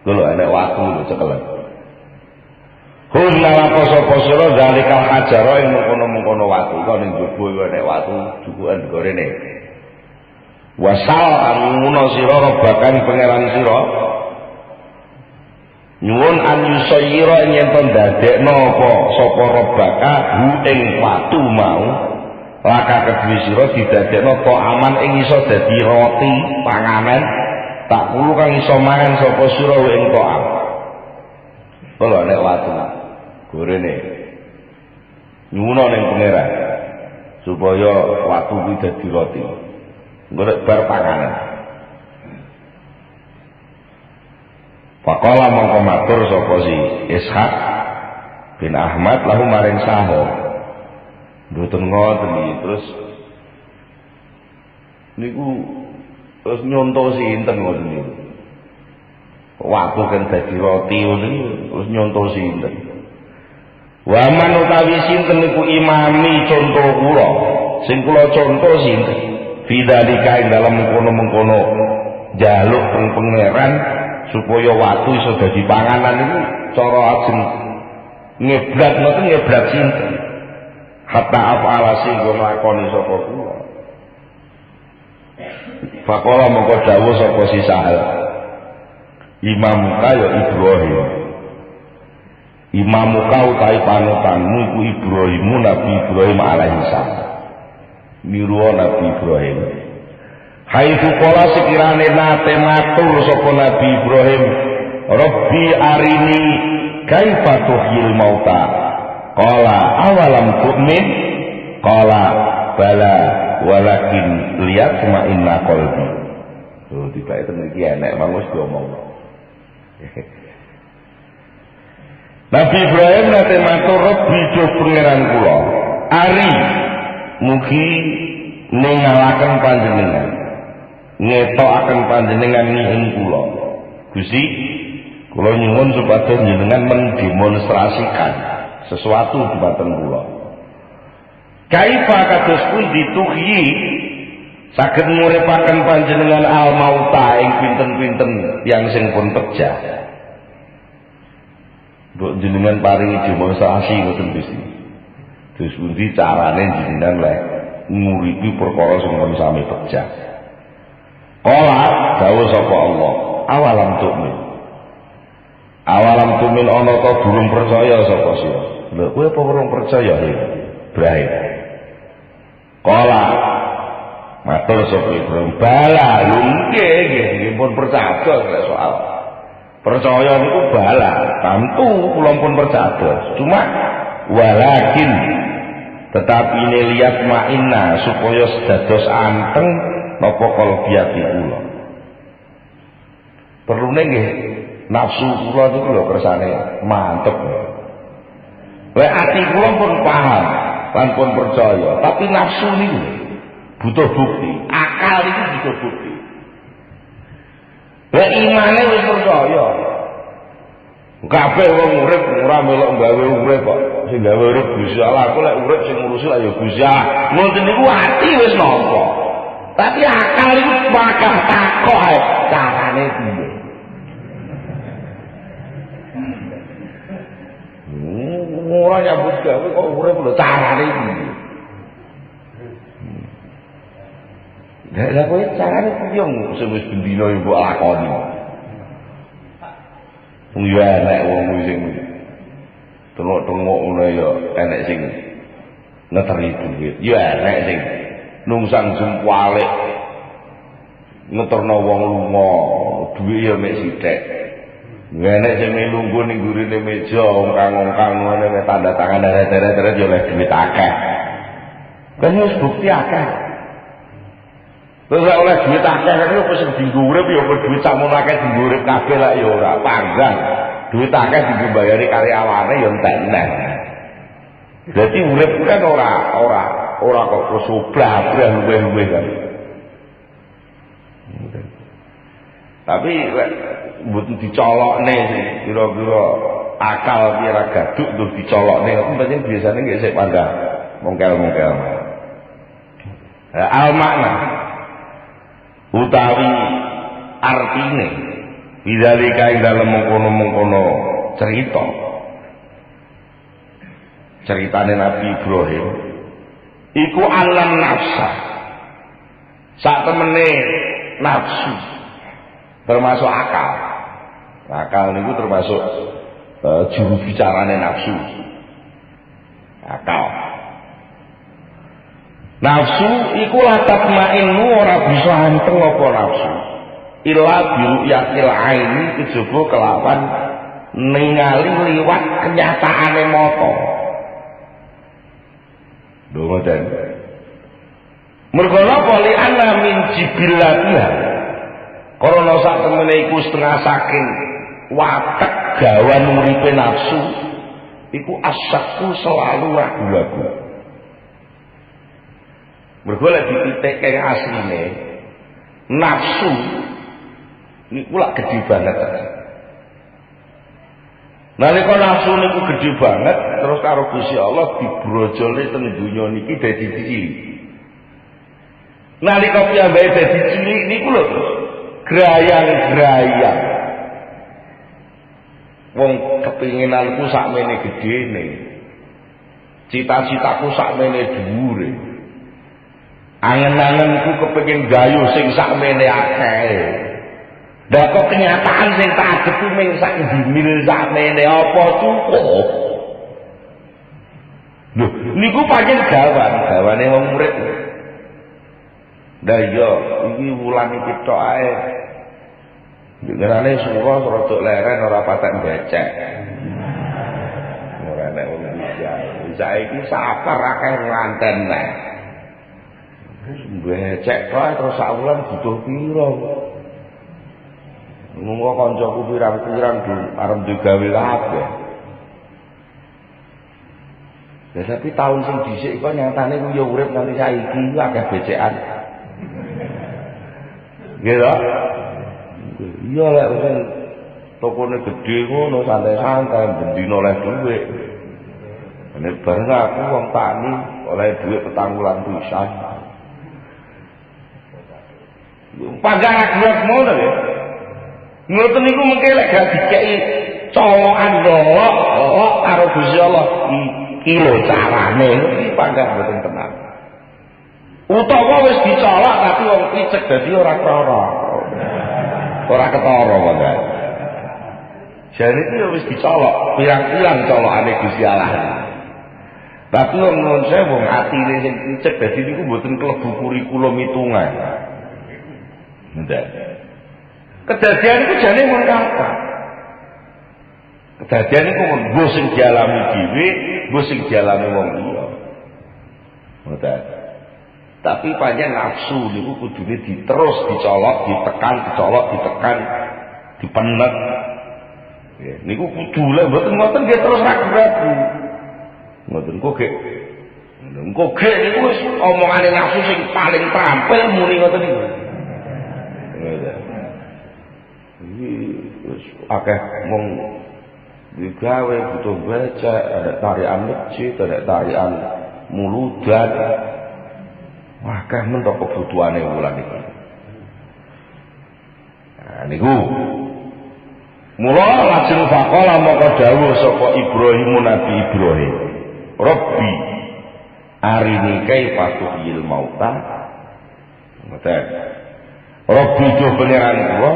Kulo enek waktu lho cekelek. Khul nalapa sapa sira zalikal hajar ing mengkono-mengkono watu. Kok ning jaba iku enek watu jukukan gorene. Wasal anuno sira robakan pangeran sira. Nyuwun an yusayira yen to ndadekno apa sapa robaka hu ing watu mau. Laka kedue sira didadekno to aman ing iso dadi roti panganan tak kulo kang iso mangan sapa sira ing to'am. Kalau nek watu gorene nyuwun ning pangeran supaya watu kuwi dadi roti. Golek bar panganan. Faqala mongko matur sapa si Ishaq bin Ahmad lahu maring Sahal. Mboten ngoten iki terus niku terus nyontoh sinten ngoten niku. Waktu kan dadi roti ngoten niku terus nyontoh sinten. Wa man utawi sinten niku imami contoh kula. Sing kula contoh sinten? Fidzalika ing dalem mengkono-mengkono jaluk pangeran supaya watu iso dadi panganan niku cara ajeng ngeblat ngoten ngeblat sinten. Hatta af'ala sing nglakoni sapa kula. Faqala mongko dawuh sapa si Sahal. Imam kaya Ibrahim. Imam kau utahe panutanmu iku Ibrahim, Nabi Ibrahim alaihi salam. Miruwa Nabi Ibrahim. Haitsu qala sekirane nate matur sapa Nabi Ibrahim, Rabbi arini kaifa tuhyil mauta. Qala awalam tu'min? Qala bala walakin liyatma'inna qalbi. Oh, tiba itu iki enek mangus diomong. Nabi Ibrahim nate matur Rabbi jo pangeran kula. Ari mugi ningalaken panjenengan. Ngetokaken panjenengan ing kula. Gusti, kula nyuwun supados jenengan mendemonstrasikan sesuatu dhumateng kula. Kaifa kados pundi tuhyi saged nguripaken panjenengan al mauta ing pinten-pinten yang sing pun pejah. Mbok jenengan paringi demonstrasi ngoten Gusti. Terus pundi carane jenengan lek nguripi perkara sing pun sami pejah. Qala dawuh sapa Allah, awalam tu'min. Awalam tu'min ana ta durung percaya sapa sira? Lha kowe apa urung percaya ya? Ibrahim. Qala matur sapa Ibrahim, bala nggih pun percaya lek soal. Percaya niku bala, tentu kula pun percaya. Cuma walakin tetapi ini lihat ma'inna supaya sedados anteng napa kalbiyati kula. Perlune nggih nafsu kula niku lho kersane mantep. Lek ati kula pun paham lan pun percaya, tapi nafsu niku butuh bukti, akal iki butuh bukti. Lek imane wis percaya. Kabeh wong urip ora melok gawe urip kok. Sing gawe urip Gusti Allah, aku lek urip sing ngurusi lah ya Gusti Allah. Ngoten niku ati wis nampa. Tapi akal iku bakal takok ae carane piye. Ora nyambut gawe kok urip lho carane piye. Lah kowe carane piye sing wis bendina mbok lakoni. Wong yo enek wong sing tengok-tengok ngono ya enek sing ngeteri duit. Ya enek sing nungsang jempwalik ngeterno wong lunga, duit ya mek sithik. Enek sing melungguh ning gurine meja ongkang-ongkang ngene tanda tangan deret-deret ya oleh duit akeh. Kan wis bukti akeh. Terus oleh duit akeh kan apa sing dienggo urip ya apa duit sakmono akeh dienggo urip kabeh lak ya ora panggang. Duit akeh dienggo bayari karyawane ya entek. Dadi urip kan ora kok kesobrah luweh-luweh kan. Tapi mboten dicolokne kira-kira akal kira gaduk terus dicolokne itu pancen biasane nggih sik pandang mongkel-mongkel. Al makna utawi artine bidzalika ing dalem mengkono-mengkono ceritane Nabi Ibrahim iku alam nafsa sak temene nafsu termasuk akal niku termasuk juru bicarane nafsu akal. Nafsu iku latatmainu ora bisa anteng apa nafsu illa biru'yatil aini kejaba kelawan ningali liwat kenyataane mata. Lho ngoten. Mergo napa li ana min jibillatiha. Karena sak temene iku setengah saking watek gawan uripe nafsu iku asyaku selalu ragu-ragu. Mergo lek dititike asline nafsu niku lak gedhe banget. Nalika nafsu niku gedhe banget terus karo Gusti Allah dibrojolne teng donya niki dadi cilik. Nalika piyambake dadi cilik niku lho grayang-grayang. Wong kepinginanku sakmene gedene. Cita-citaku sakmene dhuwure. Angen-angenku kepengin gayu sing sakmene akeh. Lah kok kenyataan sing tak adepi mung sak dimil sakmene apa cukup. Lho, niku pancen gawane wong murid. Lah iya, iki wulan iki tok ae. Dengarane surah rodok leren ora patek becek. Ora nek wong bisa. Saiki sabar akeh nganten nek. Becek kae terus sak wulan butuh piro? Monggo kancaku pirang-pirang arep digawe kabeh. Ya tapi tahun sing dhisik kok nyatane ku ya urip nganti saiki akeh becekan. Nggih lho. Iya lek wong tokone gedhe ngono santai-santai bendina oleh dhuwit. Nek bareng aku wong tani oleh dhuwit 4 wulan pisan. Pagak agak ngono lho. Ngoten niku mengke lek gak dikeki colokan lok karo Gusti Allah iki lho carane iki pagak mboten tenan. Utawa wis dicolok tapi wong picek dadi ora krana. Ora ketara wae. Jare iki wis dicolok, pirang-pirang colokane Gusti Allah. Tapi wong nuwun sewu wong atine sing picek dadi niku mboten klebu kurikulum hitungan. Ndak. Kedadian iku jane mun kata. Kedadian iku mun sing dialami dhewe, sing dialami wong liya. Ndak. Tapi panjang nafsu niku kudune diterus dicolok, ditekan, dipenet. Nggih, niku kudu lek mboten nggih terus ragu-ragu. Mboten kok engko gek niku wis omongane nafsu sing paling trampil muni ngoten niku. Iki wis akeh mung digawe butuh baca, ada tarian masjid, ada tarian muludan. Wah, kan mentok kebutuhane wulan iki. Nah niku. Mula lajeng faqala maka dawuh sapa Ibrahim Nabi Ibrahim. Rabbi arini kaifa tuhyil mauta. Ngoten. Rabbi do pangeran kula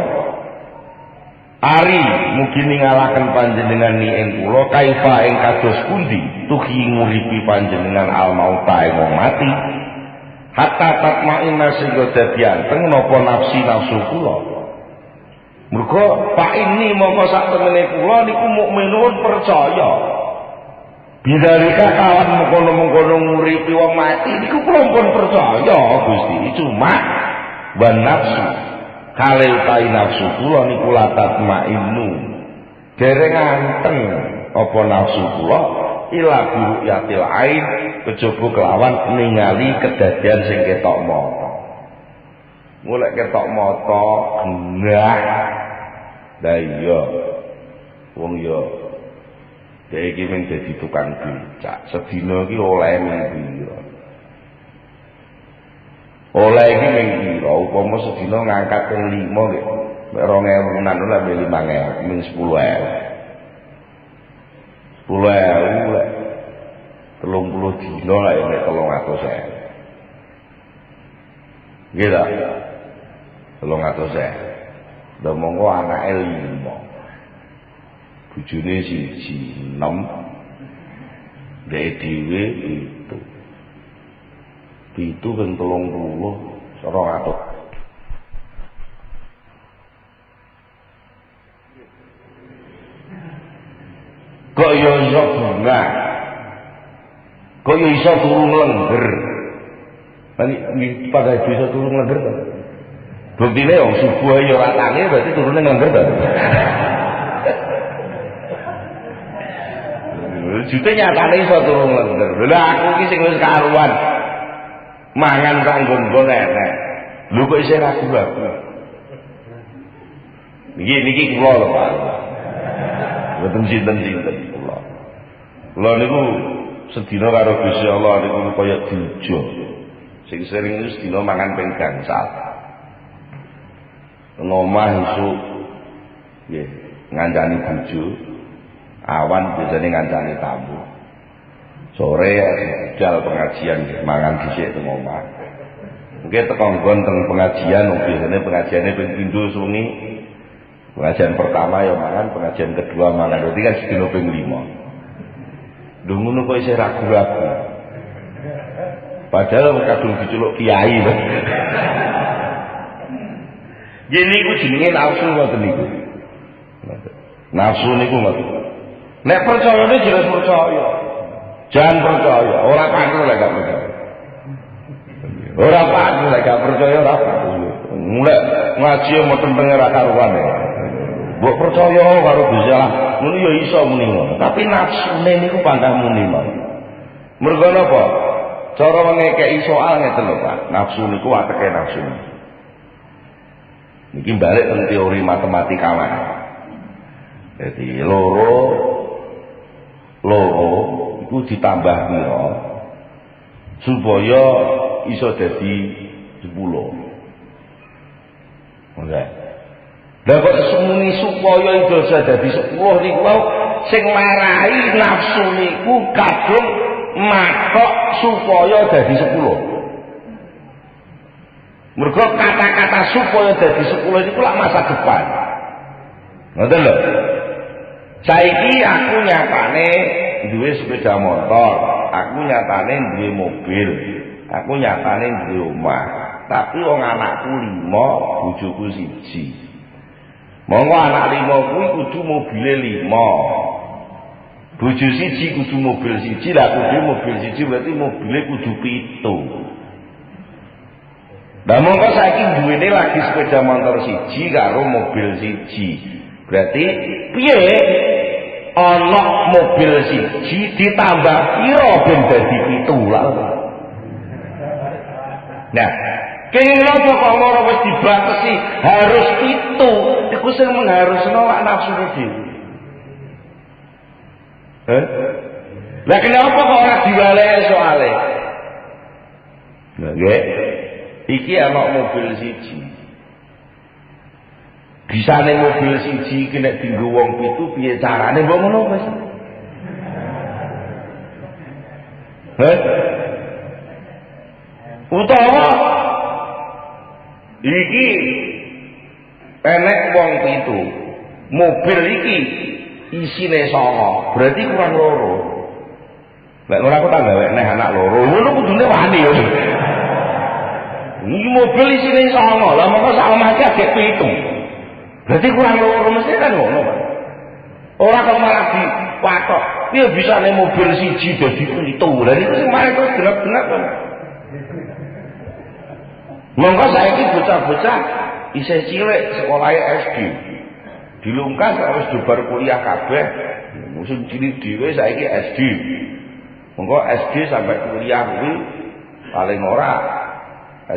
ari mugi ningalaken panjenengan ni ing kula kaifa ing kados pundi tuhyi nguripi panjenengan al mauta ing mati. Hatta tatma'inna sehingga dadi anteng napa nafsu kula. Mergo pak ini mongko sak temene kula niku mukminun percaya. Bidzalika kawan mengkono-mengkono nguripi wong mati niku kula pun percaya Gusti. Cuma Wan nafsu kalih utawi nafsu kula niku latat mainu dereng anteng apa nafsu kula ila biruyatil ain kejaba kelawan ningali kedadian sing ketok mata. Mulai ketok mata genah. Lah iya wong ya dhek iki men dadi tukang becak sedina iki oleh piro. Oleh iki ming pira upama sedina ngangkat ping 5 nggih mek 2000 nan ora 5.000 ming 10.000 lek 30 dina lah ya mek 300.000 nggih ta 300.000 lha monggo anake 5 bojone siji 6 dhek dhewe itu kan 30 200. Kok ya iso bunga, kok ya iso turun lengger. Nanti pada iso turun lengger kan? Buktine wong subuh ya ora tangi berarti turune lengger ta. Jute nyatane iso turun lengger. Lah aku iki sing wis karuan. Mangan kanggo enek. Lho kok isih ragu-ragu. Niki kula lho Pak. Mboten sinten-sinten kula. Kula niku sedina karo Gusti Allah niku kaya diujo. Sing sering itu sedina mangan ping gangsal. Ngomah isuk nggih ngancani bojo. Awan biasane ngancani tamu. Sore jal pengajian mangan dhisik teng omah. Nggih teko nggon teng pengajian biasane pengajiane ping pindho sungi. Pengajian pertama ya mangan, pengajian kedua mangan. Berarti kan sedina ping 5. Lho ngono kok isih ragu-ragu. Padahal kadung diceluk kiai. Gini iku jenenge nafsu ngoten niku. Nafsu niku ngoten. Nek percayane jelas percaya. Jangan percaya, orang panggil lagi gak percaya. Orang panggil lagi gak percaya, orang panggil. Mulai ngaji mau tentangnya raka ruane. Buat percaya karo bisa lah, muni ya iso muni ngono. Tapi nafsu niku pantah muni mawon. Mergo napa? Cara ngekeki soal ngeten lho Pak. Nafsu niku ateke nafsu. Niki balik teng teori matematika wae. Jadi loro iku ditambah pira supaya iso dadi 10. Oke. Lah kok semuni supaya iso dadi 10 niku wae sing marahi nafsu niku kadung matok supaya dadi 10. Mergo kata-kata supaya dadi 10 niku lak masa depan. Ngoten lho. Saiki aku nyatane duwe sepeda motor, aku nyatane duwe mobil, aku nyatane duwe omah. Tapi wong anakku 5, bojoku 1. Monggo anak 5 kuwi kudu mobile 5. Bojo 1 kudu mobil 1, lah kudu mobil 1 berarti mobile kudu 7. Lah monggo saiki duwene lagi sepeda motor 1 karo mobil 1. Berarti piye? Ana mobil 1 ditambah pira ben dadi 7 lah. Nah, kenging napa kok ora wis dibatasi harus 7, iku sing mengharusno lak nafsune dhewe. Lah kenapa kok ora diwalehi soale? Nah, nggih. Iki ana mobil 1. Bisane mobil 1 iki nek dienggo wong 7 piye carane mbok ngono wis. Utawa iki enek wong 7. Mobil iki isine 9, berarti kurang 2. Nek ora aku tak gawe nek anak 2, ngono kudune wani yo. Iki mobil isine 9, lah mongko sak omah iki agek 7. Berarti kurang 2 mesti kan ngono, Pak. Ora kok malah dipatok. Piye bisane mobil 1 dadi 7? Lah niku sing malah terus genep-genep. Monggo saiki bocah-bocah isih cilik sekolahe SD. Dilungkas wis bubar kuliah kabeh. Musim cilik dhewe saiki SD. Monggo SD sampai kuliah kuwi paling ora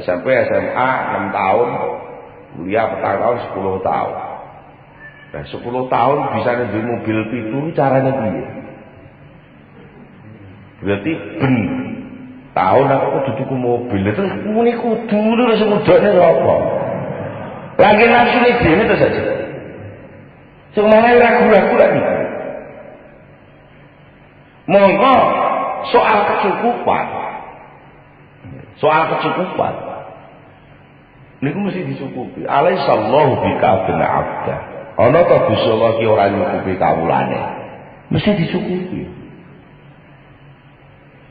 SMP SMA 6 tahun, kuliah petang tahun 10 tahun. Nah 10 tahun bisa duwe mobil 7 caranya piye? Berarti ben tahun aku kudu tuku mobil itu muni kudu lho semudane lho apa? Lagi nafsune dhewe to saja. Semuanya ragu-ragu lagi. Monggo soal kecukupan. Niku mesti dicukupi. Alaihissallahu bika bin abda. Ana ta Gusti Allah ki ora nyukupi kawulane. Mesti dicukupi.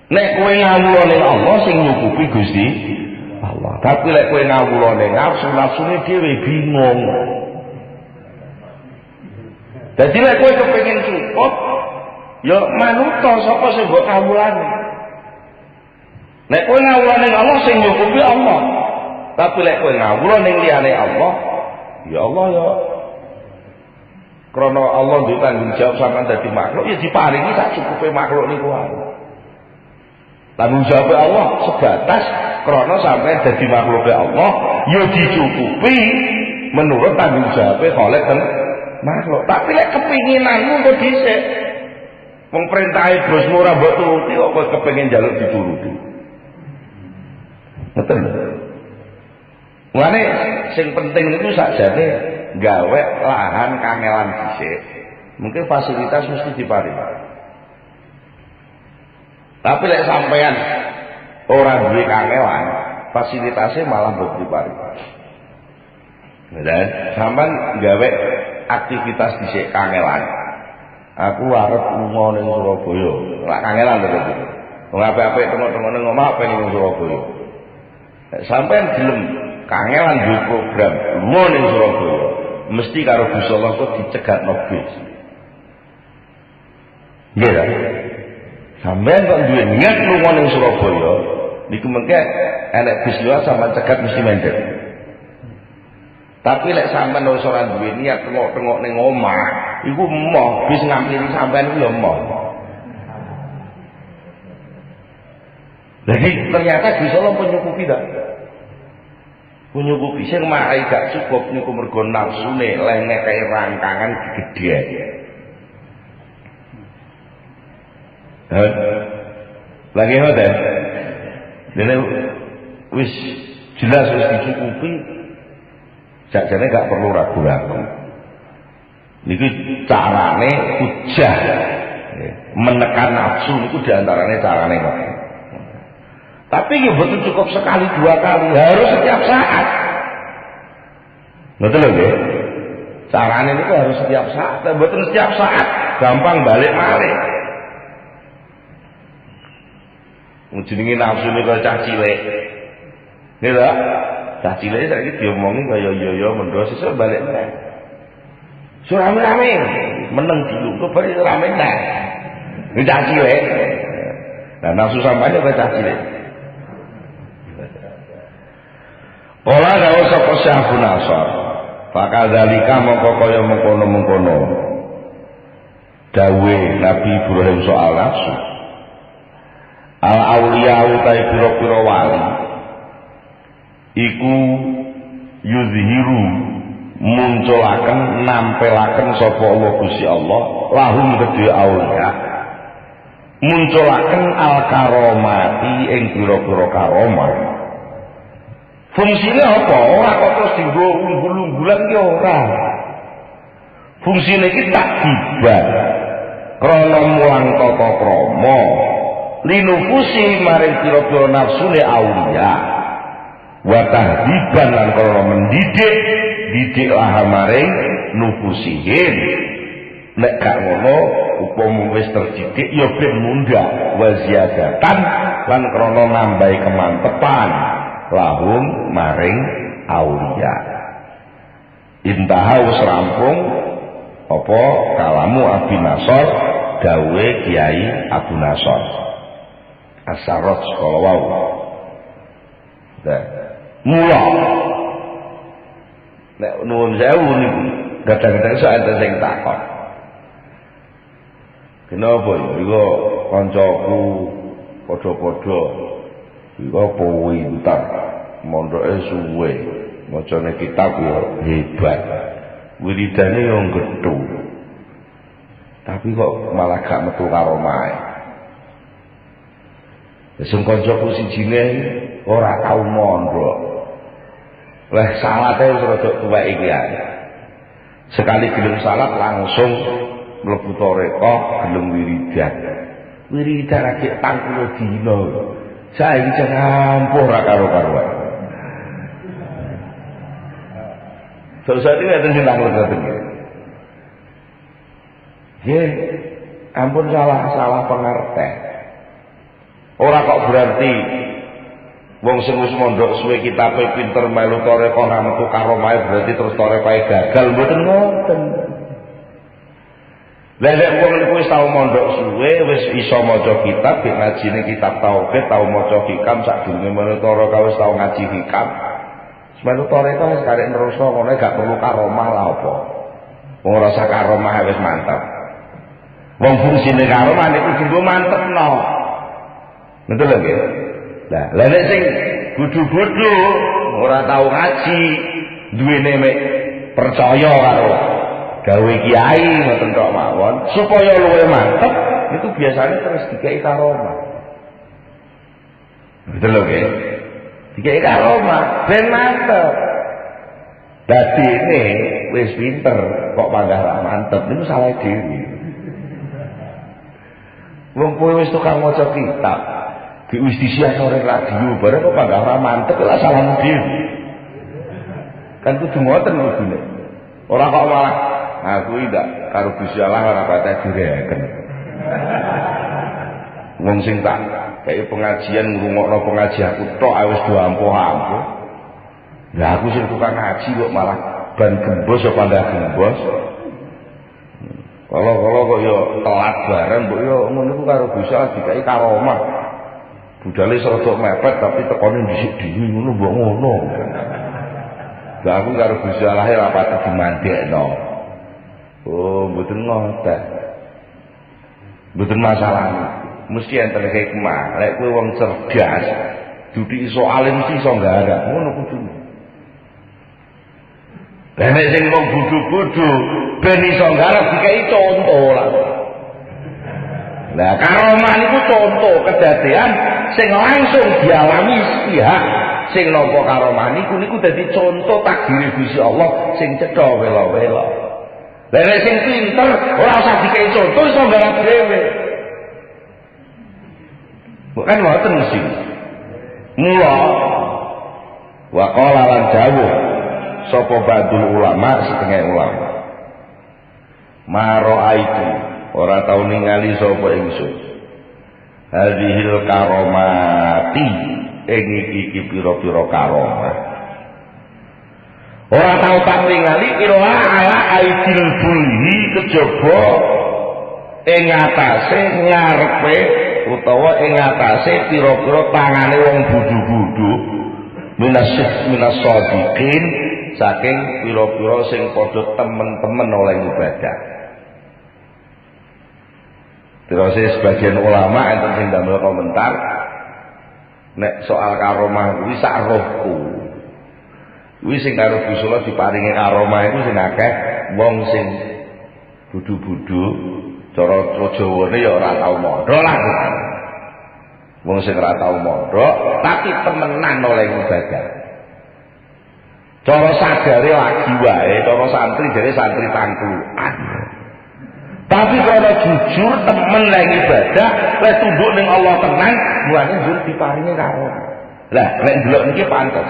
Nek kowe ngawula ning Allah sing nyukupi Gusti Allah. Tapi lek kowe ngawula ning nafsu-nafsune dhewe bingung. Dadi lek kowe kepengin cukup, ya manut sapa sing mbok kawulane. Nek kowe ngawula ning Allah sing nyukupi Allah. Tapi lek kowe ngawula ning liyane Allah, ya Allah ya krana Allah duwe tanggung jawab sampean dadi makhluk ya diparingi sak cukupe makhluk niku wae. Tanggung jawab Allah sebatas krana sampean dadi makhluk Allah ya dicukupi menurut tanggung jawab Khalik dan makhluk. Tapi lek kepinginanmu kok dhisik wong perintahe bosmu ora mbok turuti kok kowe kepengin njaluk dituruti. Betul. Mulane sing penting niku sakjane gawe lahan kangelan dhisik. Mungkin fasilitas mesti diparingi. Tapi lek sampean ora duwe kangelan, fasilitasnya malah mbok diparingi. Dan sampean gawe aktivitas dhisik kangelan. Aku arep lunga ning Surabaya. Lak kangelan to iki. Wong apik-apik tengok-tengok ning omah pengen ning Surabaya. Sampean gelem kangelan duwe program lunga ning Surabaya, mesti karo Gusti Allah kok dicegatno bis. Nggih ta? Sampeyan kok duwe niat lunga ning Surabaya, niku mengke enek bis liwat sampean cegat mesti mendhet. Tapi lek sampean wis ora duwe niat tengok-tengok ning omah, iku emoh bis ngampiri sampean iku ya emoh. Jadi ternyata Gusti Allah penyukupi ta. Penyukupi sing marai gak cukup niku mergo nafsune lene kaya rangkangan gedhe. Lagi ngoten. Dene wis jelas wis dicukupi. Sakjane gak perlu ragu-ragu. Niki carane hujah. Menekan nafsu niku diantarane carane kok. Tapi ya betul cukup sekali dua kali, harus setiap saat. Betul nggih? Carane niku harus setiap saat, betul setiap saat, gampang balik-balik. Jenenge nafsu niku cah cilik. Nggih ta? Cah cilik saiki diomongi kaya yo mendo sesuk balik meneh. Rame-rame meneng dilungkuh bari rame meneh. Iki cah cilik. Nah nafsu sampeyan kaya cah cilik. Ola gak usah Syekh Nasr. Fakadzalika mongko kaya mengkono-mengkono. Dawe Nabi Ibrahim soal nafsu. Al auliya utai pira-pira wali. Iku yuzhiru munculaken nampelaken sapa Allah Gusti Allah lahum kedhe auliya. Munculaken al karomati ing pira-pira karomah. Fungsinya apa? Ora kok terus dienggo unggul-unggulan ki ora. Fungsine iki tak dibar. Krana mulang tata krama linufusi maring pira-pira nafsune auliya. Wa tahdiban lan krana mendidik laha maring nufusihim. Nek gak ngono upama wis terdidik ya ben mundhak wa ziyadatan lan krana nambahi kemantepan lahum maring auliya. Intaha wis rampung apa kalamu Abi Nasr dawe Kiai Abu Nasr As-Sarraj kala wau. Mula nek nuwun sewu niku kadang-kadang sok enten sing takon. Kenapa iku kancaku padha-padha iku pinter, mondoke suwe, macane kitab yo hebat. Wiridane yo gedhu. Tapi kok malah gak metu karo mae. Sing kancaku sijine ora tau mondok. Lah salate wis rada tuwek iki ae. Sekali gelem salat langsung mlebu toreko gelem wiridan. Wiridan lagi 40 dina. Saiki jan ampuh ra karo-karuan. Terus iki enten sing nang ngoten. Nggih, ampun salah pengertian. Ora kok berarti wong sing wis mondok suwe kitabe pinter melu toreko ra metu karo mae berarti terus torekoe gagal, mboten ngoten. Lah nek wong niku wis tau mondok suwe, wis iso maca kitab, nek ngajine kitab tauhid, tau maca hikam sadurunge melu toreko wis tau ngaji hikam. Melu toreko wis karek nerusno ngono gak perlu karomah lah apa. Wong rasa karomah wis mantap. Wong fungsine karomah niku dienggo mantepno. Betul lho nggih. Lah nek sing bodho-bodho ora tau ngaji, duwene mek percaya karo gawe kiai ngoten tok mawon, supaya luwih mantep itu biasanya terus dikai karomah. Betul lho nggih. Dikai karomah ben mantep. Dadine wis pinter kok panggah ra mantep niku salah dhewe. Wong kowe wis tukang maca kitab, wis disiarno ning radio, bareng kok panggah ra mantep lah salah dhewe. Kan kudu ngoten kudune. Ora kok malah aku ndak karo Gusti Allah ora patah direken. Wong sing tak kaya pengajian ngrungokno pengajianku tok wis do ampuh-ampuh. Lah aku sing tukang ngaji kok malah ban gembos apa ndak gembos. Kalau kok yo telat bareng mbok yo ngono ku karo Gusti Allah dikai karomah. Budale serodok mepet tapi tekone dhisik dhewe ngono mbok ngono. Lah aku karo Gusti Allah ora patut dimandekno. Oh, mboten ngoten. Mboten masalah. Mesti enten hikmah. Lek kowe wong cerdas, dudu iso alim mesti iso nggarap. Ngono kudune. Lah nek sing wong bodho-bodho ben iso nggarap dikai contoh lah. Lah karomah niku contoh kedadean sing langsung dialami pihak sing nampa karomah niku dadi contoh takdire Gusti Allah sing cetha wela-wela. Lah nek sing pinter ora usah dikai contoh iso nggarap dhewe. Bukan ngoten mesti. Mula wa qala lan dawuh sapa badul ulama setengah ulama. Maroaitu ora tau ningali sapa ingsun. Hadhil karomati ing iki pira-pira karomah. Ora tau tak ningali ira ala aidil bulhi kejaba ing atase ngarepe utawa ing atase pira-pira tangane wong bodho-bodho minasadiqin saking pira-pira sing padha temen-temen oleh ibadah. Terus sebagian ulama enten sing ndamel komentar nek soal karomah kuwi sak rohku. Kuwi sing karo Gusti Allah diparingi karomah iku sing akeh wong sing bodho-bodho cara Jawane ya ora tau mondok lah. Wong sing ora tau mondok tapi temenan oleh ibadah. Cara sadare lagi wae, cara santri jare santri tangklukan. Tapi kalau jujur temen oleh ibadah, lek tunduk ning Allah tenan, mulane njur diparingi karomah. Lah nek ndelok niki pantes.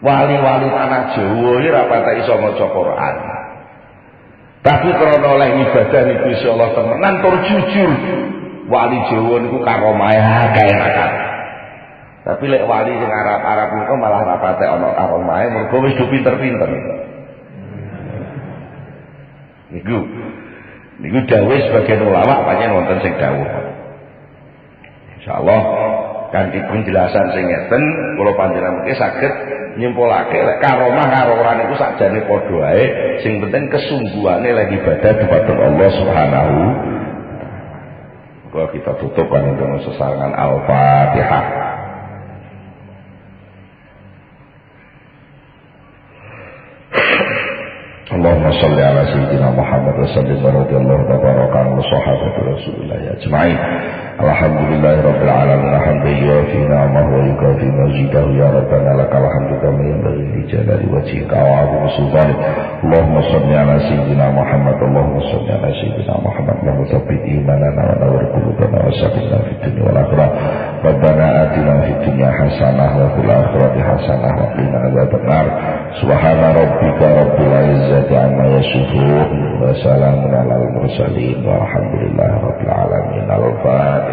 Wali-wali tanah Jawa iki ora patek iso maca Quran. Tapi karena oleh ibadah niku Gusti Allah temenan tur jujur. Wali Jawa niku karomahe akeh akeh. Tapi lek wali sing Arab-Arab niku malah ora patek ana karomahe mergo wis do pinter-pinter. Niku dawuh sebagian ulama pancen wonten sing dawuh. Insyaallah kanthi penjelasan sing ngeten kula panjenengan mriki saged nyimpulake lek karomah karo ora niku sakjane padha wae sing penting kesungguhane lek ibadah dumateng Allah Subhanahu. Kalau kita tutup dengan sesarengan Al-Fatihah. Allahumma salli ala sayyidina Muhammad wa sallim wa radiyallahu tabaraka an sahabati Rasulillah ajma'in. Alhamdulillahi rabbil alamin hamdan yuwafi ni'amahu wa yukafi majidahu ya rabbana lakal hamdu kama yanbaghi li jalali wajhika wa 'azimi sultanik. Allahumma salli ala sayyidina Muhammad Allahumma salli ala sayyidina Muhammad wa tsabbit imanana wa nawwir qulubana wa sabbitna fid dunya wal akhirah. Rabbana atina fid dunya hasanah wa fil akhirati hasanah wa qina adzabannar. Subhana rabbika rabbil izzati amma yasifun wa salamun alal mursalin walhamdulillahi rabbil alamin. Al-Fatihah.